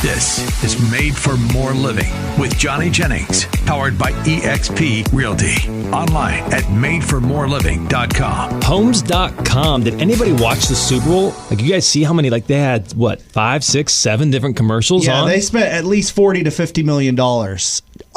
This is Made for More Living with Johnny Jennings, powered by eXp Realty. Online at madeformoreliving.com. Homes.com. Did anybody watch the Super Bowl? Like, you guys see how many, like, they had, 5, 6, 7 different commercials on? Yeah, they spent at least $40 to $50 million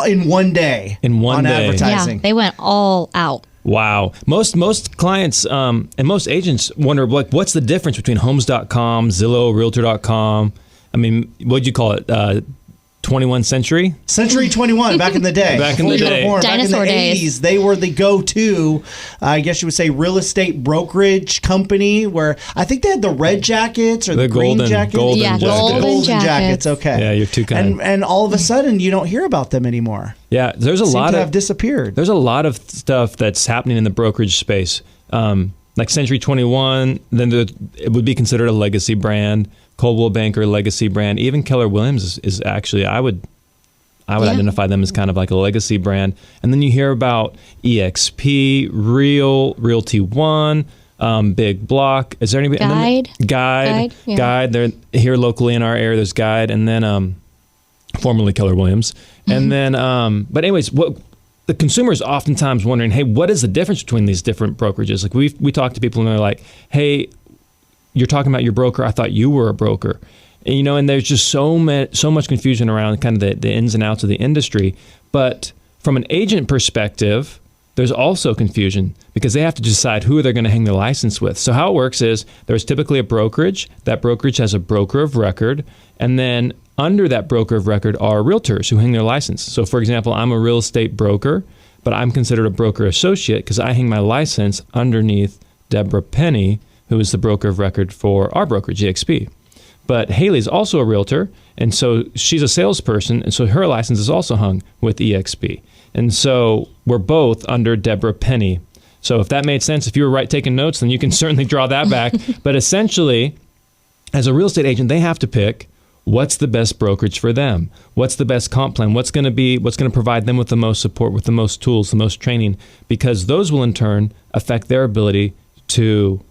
in one day on advertising. Yeah, they went all out. Wow. Most clients and most agents wonder, like, what's the difference between Homes.com, Zillow, Realtor.com? I mean, what'd you call it? 21st century? Century 21, back in the day. Back in the day. Dinosaur back in the days. 80s, they were the go-to, I guess you would say, real estate brokerage company where I think they had the red jackets or the green jackets. Golden jackets. Okay. Yeah, you're too kind. And all of a sudden, you don't hear about them anymore. Yeah, there's a Seem lot to of have disappeared. There's a lot of stuff that's happening in the brokerage space. Like Century 21, then it would be considered a legacy brand. Coldwell Banker, legacy brand. Even Keller Williams is actually, I would identify them as kind of like a legacy brand. And then you hear about EXP, Realty One, Big Block. Is there anybody? Guide. Yeah. Guide. They're here locally in our area. There's Guide, and then formerly Keller Williams. And then, but anyways, what the consumer is oftentimes wondering, hey, what is the difference between these different brokerages? Like we talk to people and they're like, hey, you're talking about your broker. I thought you were a broker. And, and there's just so much confusion around kind of the ins and outs of the industry. But from an agent perspective, there's also confusion because they have to decide who they're going to hang their license with. So how it works is there's typically a brokerage. That brokerage has a broker of record. And then under that broker of record are realtors who hang their license. So, for example, I'm a real estate broker, but I'm considered a broker associate because I hang my license underneath Deborah Penny, who is the broker of record for our brokerage, eXp. But Haley's also a realtor, and so she's a salesperson, and so her license is also hung with eXp. And so we're both under Deborah Penny. So if that made sense, if you were taking notes, then you can certainly draw that back. But essentially, as a real estate agent, they have to pick what's the best brokerage for them, what's the best comp plan, what's going to provide them with the most support, with the most tools, the most training, because those will in turn affect their ability to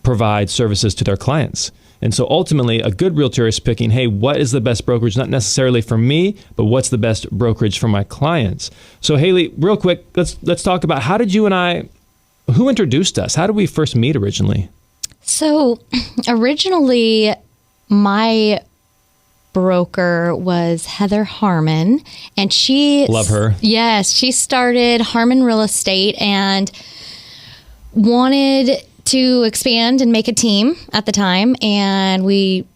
provide services to their clients. And so ultimately, a good realtor is picking, hey, what is the best brokerage, not necessarily for me, but what's the best brokerage for my clients? So Haley, real quick, let's talk about who introduced us? How did we first meet originally? So originally, my broker was Heather Harmon, and she... Love her. Yes, she started Harmon Real Estate and wanted to expand and make a team at the time, and we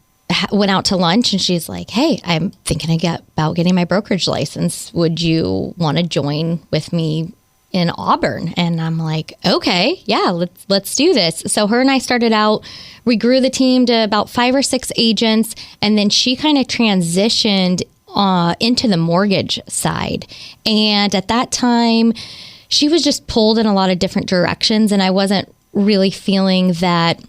went out to lunch, and she's like, hey, I'm thinking about getting my brokerage license. Would you want to join with me in Auburn? And I'm like, okay, yeah, let's do this. So her and I started out, we grew the team to about 5 or 6 agents, and then she kind of transitioned into the mortgage side. And at that time, she was just pulled in a lot of different directions, and I wasn't really feeling that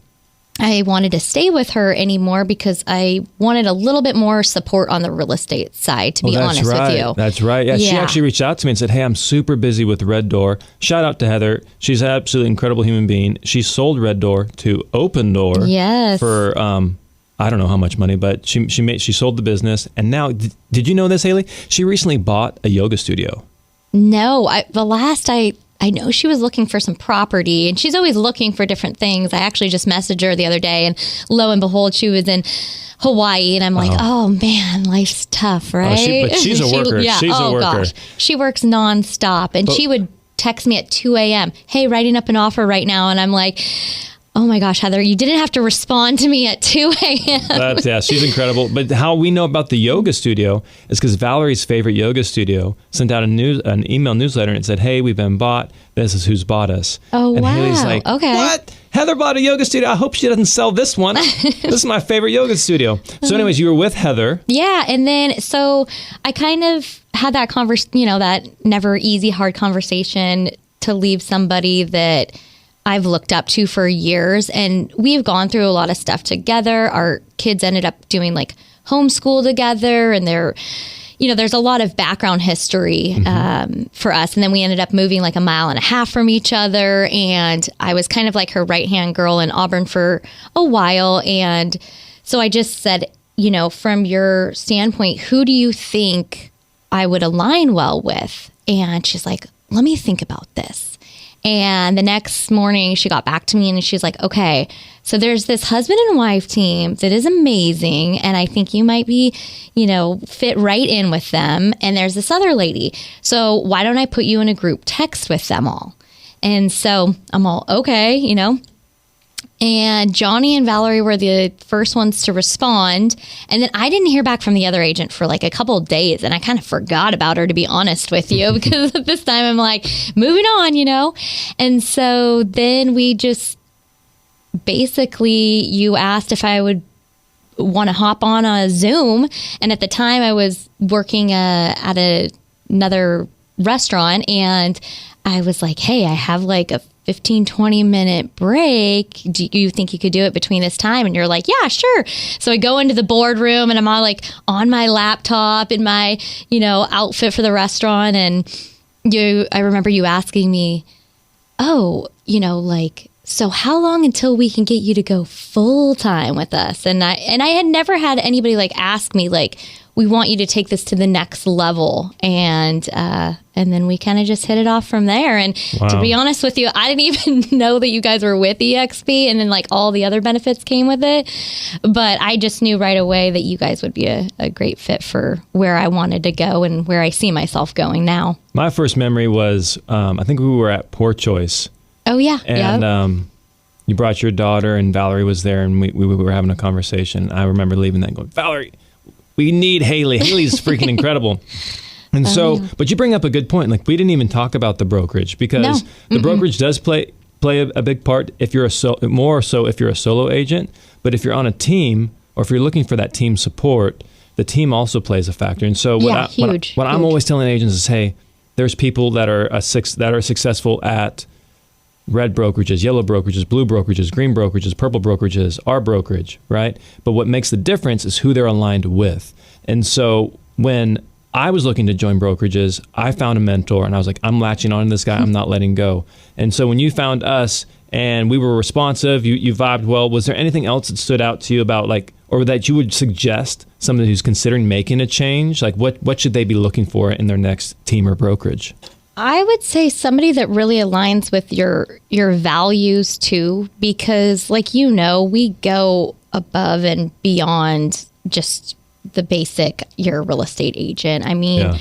I wanted to stay with her anymore because I wanted a little bit more support on the real estate side, to be honest with you. That's right. Yeah, she actually reached out to me and said, hey, I'm super busy with Red Door. Shout out to Heather. She's an absolutely incredible human being. She sold Red Door to Open Door for, I don't know how much money, but she sold the business. And now, did you know this, Haley? She recently bought a yoga studio. No, I know she was looking for some property, and she's always looking for different things. I actually just messaged her the other day, and lo and behold, she was in Hawaii, and I'm like, oh man, life's tough, right? But she's a worker. She's a worker. Gosh. She works nonstop, and she would text me at 2 a.m., hey, writing up an offer right now, and I'm like, oh my gosh, Heather, you didn't have to respond to me at 2 a.m. She's incredible. But how we know about the yoga studio is because Valerie's favorite yoga studio sent out an email newsletter and it said, hey, we've been bought. This is who's bought us. Oh, and wow. Haley's like, okay. What? Heather bought a yoga studio. I hope she doesn't sell this one. This is my favorite yoga studio. So anyways, you were with Heather. Yeah. And then, so I kind of had that that never easy, hard conversation to leave somebody that I've looked up to for years, and we've gone through a lot of stuff together. Our kids ended up doing like homeschool together, and there's a lot of background history for us. And then we ended up moving like 1.5 miles from each other, and I was kind of like her right-hand girl in Auburn for a while. And so I just said, from your standpoint, who do you think I would align well with? And she's like, let me think about this. And the next morning she got back to me and she's like, okay, so there's this husband and wife team that is amazing. And I think you might be, fit right in with them. And there's this other lady. So why don't I put you in a group text with them all? And so I'm all, okay, And Johnny and Valerie were the first ones to respond. And then I didn't hear back from the other agent for like a couple of days. And I kind of forgot about her, to be honest with you, because at this time I'm like, moving on, And so then we just basically, you asked if I would want to hop on a Zoom. And at the time I was working at another restaurant. And I was like, hey, I have like a 15-20 minute break. Do you think you could do it between this time? And you're like, yeah, sure. So I go into the boardroom and I'm all like on my laptop in my, outfit for the restaurant. And I remember you asking me, so how long until we can get you to go full time with us? And I had never had anybody like ask me like, we want you to take this to the next level. And then we kind of just hit it off from there. And to be honest with you, I didn't even know that you guys were with EXP, and then like all the other benefits came with it. But I just knew right away that you guys would be a great fit for where I wanted to go and where I see myself going now. My first memory was, I think we were at Poor Choice. Oh, yeah. And you brought your daughter, and Valerie was there, and we were having a conversation. I remember leaving that and going, Valerie, we need Haley. Haley's freaking incredible. And but you bring up a good point. Like, we didn't even talk about the brokerage, because the brokerage does play a big part if you're more so if you're a solo agent. But if you're on a team, or if you're looking for that team support, the team also plays a factor. And so what I'm always telling agents is, hey, there's people that are successful at red brokerages, yellow brokerages, blue brokerages, green brokerages, purple brokerages, our brokerage, right? But what makes the difference is who they're aligned with. And so when I was looking to join brokerages, I found a mentor, and I was like, I'm latching on to this guy. I'm not letting go. And so when you found us and we were responsive, you vibed well, was there anything else that stood out to you about or that you would suggest somebody who's considering making a change? Like, what should they be looking for in their next team or brokerage? I would say somebody that really aligns with your values too, because we go above and beyond just the basic, you're a real estate agent. I mean,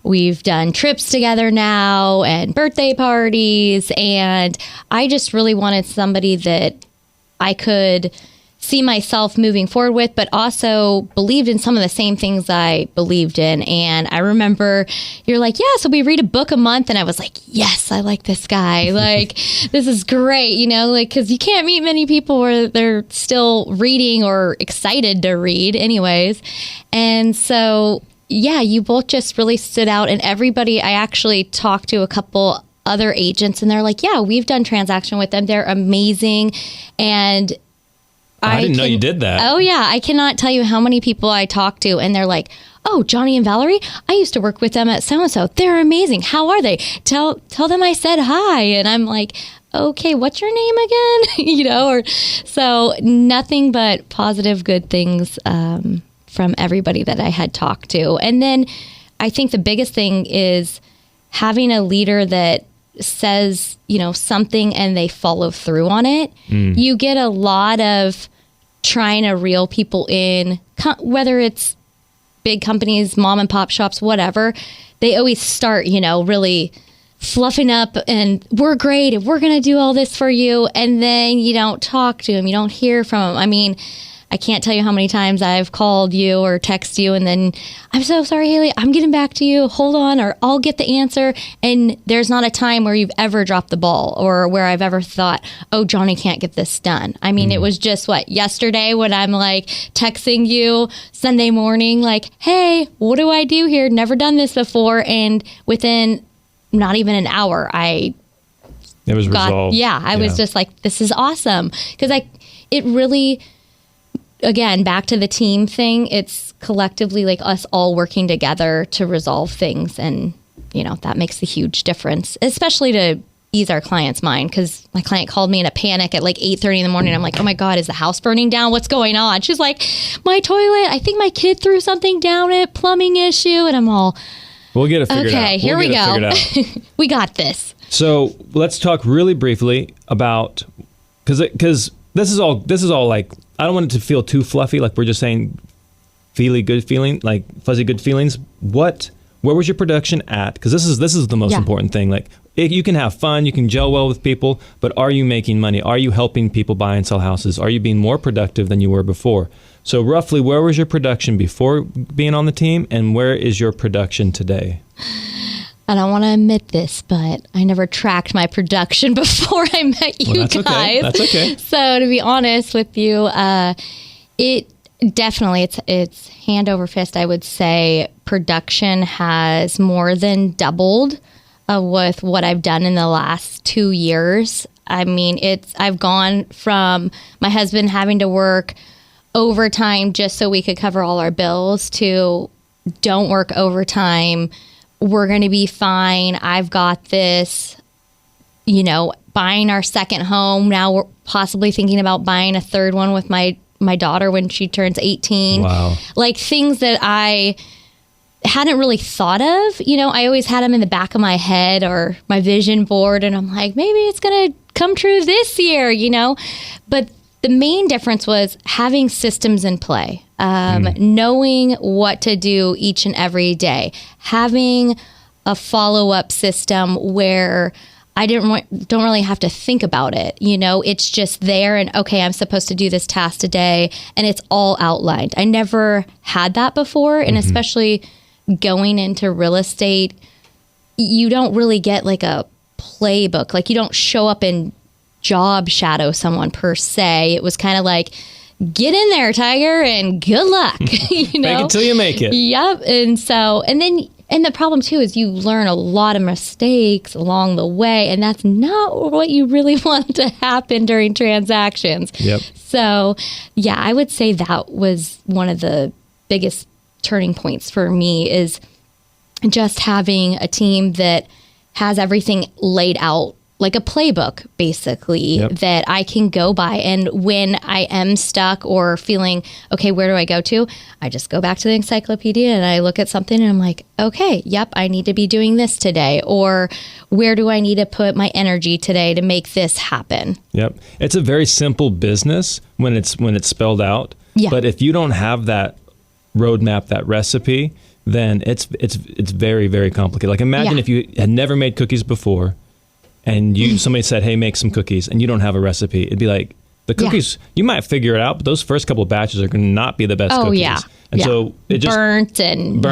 we've done trips together now and birthday parties, and I just really wanted somebody that I could see myself moving forward with, but also believed in some of the same things I believed in. And I remember you're like, yeah, so we read a book a month. And I was like, yes, I like this guy. Like, this is great, because you can't meet many people where they're still reading or excited to read anyways. And so, yeah, you both just really stood out. And everybody, I actually talked to a couple other agents, and they're like, yeah, we've done transaction with them. They're amazing. And I didn't know you did that. Oh, yeah. I cannot tell you how many people I talk to, and they're like, oh, Johnny and Valerie, I used to work with them at so-and-so. They're amazing. How are they? Tell them I said hi. And I'm like, okay, what's your name again? So nothing but positive, good things from everybody that I had talked to. And then I think the biggest thing is having a leader that says, something and they follow through on it. You get a lot of trying to reel people in, whether it's big companies, mom and pop shops, whatever. They always start, really fluffing up, and we're great and we're going to do all this for you. And then you don't talk to them. You don't hear from them. I mean, I can't tell you how many times I've called you or text you, and then, I'm so sorry, Haley, I'm getting back to you. Hold on, or I'll get the answer. And there's not a time where you've ever dropped the ball, or where I've ever thought, oh, Johnny can't get this done. I mean, it was just yesterday when I'm like texting you Sunday morning, like, hey, what do I do here? Never done this before. And within not even an hour, it was resolved. Yeah, I was just like, this is awesome. Because it really, again, back to the team thing, it's collectively like us all working together to resolve things. And, that makes a huge difference, especially to ease our client's mind, because my client called me in a panic at like 8:30 in the morning. I'm like, oh my God, is the house burning down? What's going on? She's like, my toilet, I think my kid threw something down it, plumbing issue. And I'm all, we'll get it figured out. Okay, here we go. We got this. So let's talk really briefly about, because this is all like, I don't want it to feel too fluffy, like we're just saying fuzzy good feelings. Where was your production at? Because this is the most important thing. Like, you can have fun, you can gel well with people, but are you making money? Are you helping people buy and sell houses? Are you being more productive than you were before? So roughly, where was your production before being on the team, and where is your production today? I don't want to admit this, but I never tracked my production before I met you that's guys. Okay. That's okay. So to be honest with you, it definitely, it's hand over fist. I would say production has more than doubled with what I've done in the last 2 years. I mean, I've gone from my husband having to work overtime just so we could cover all our bills to don't work overtime. We're going to be fine. I've got this, buying our second home. Now we're possibly thinking about buying a third one with my daughter when she turns 18. Wow. Like things that I hadn't really thought of. I always had them in the back of my head or my vision board, and I'm like, maybe it's going to come true this year, But the main difference was having systems in play, knowing what to do each and every day, having a follow-up system where I don't really have to think about it. It's just there, and okay, I'm supposed to do this task today, and it's all outlined. I never had that before, and especially going into real estate, you don't really get like a playbook. Like, you don't show up and job shadow someone per se. It was kind of like, get in there, Tiger, and good luck. Make it till you make it. Yep. And the problem too is you learn a lot of mistakes along the way, and that's not what you really want to happen during transactions. Yep. So yeah, I would say that was one of the biggest turning points for me, is just having a team that has everything laid out like a playbook, basically, that I can go by. And when I am stuck or feeling, okay, where do I go to? I just go back to the encyclopedia and I look at something and I'm like, okay, yep, I need to be doing this today. Or where do I need to put my energy today to make this happen? Yep. It's a very simple business when it's spelled out. Yeah. But if you don't have that roadmap, that recipe, then it's very, very complicated. Like, imagine if you had never made cookies before, and somebody said, hey, make some cookies, and you don't have a recipe. It'd be like, the cookies, you might figure it out, but those first couple of batches are going to not be the best cookies. Yeah. And so it just burnt and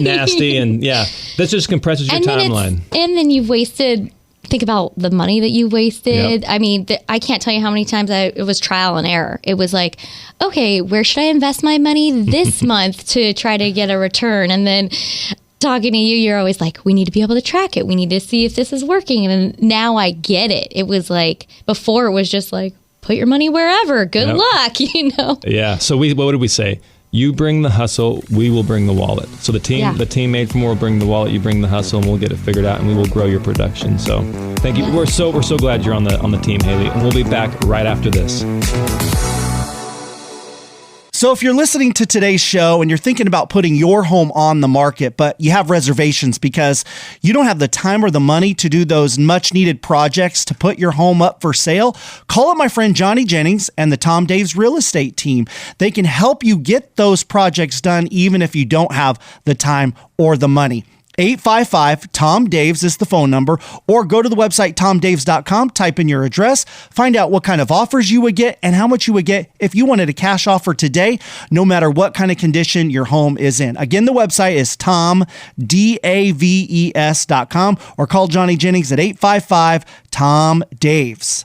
nasty, and that just compresses your timeline. And then you've wasted, think about the money that you wasted. Yep. I mean, I can't tell you how many times it was trial and error. It was like, okay, where should I invest my money this month to try to get a return? And then talking to you, you're always like, we need to be able to track it. We need to see if this is working. And now I get it. It was like, before it was just like, put your money wherever. Good luck, Yeah. So what did we say? You bring the hustle, we will bring the wallet. So the team Made for More will bring the wallet, you bring the hustle, and we'll get it figured out, and we will grow your production. So thank you. We're so glad you're on the team, Haley. And we'll be back right after this. So if you're listening to today's show and you're thinking about putting your home on the market, but you have reservations because you don't have the time or the money to do those much needed projects to put your home up for sale, call up my friend Johnny Jennings and the Tom Daves real estate team. They can help you get those projects done even if you don't have the time or the money. 855-TOM-DAVES is the phone number, or go to the website tomdaves.com, type in your address, find out what kind of offers you would get and how much you would get if you wanted a cash offer today, no matter what kind of condition your home is in. Again, the website is tomdaves.com, or call Johnny Jennings at 855-TOM-DAVES.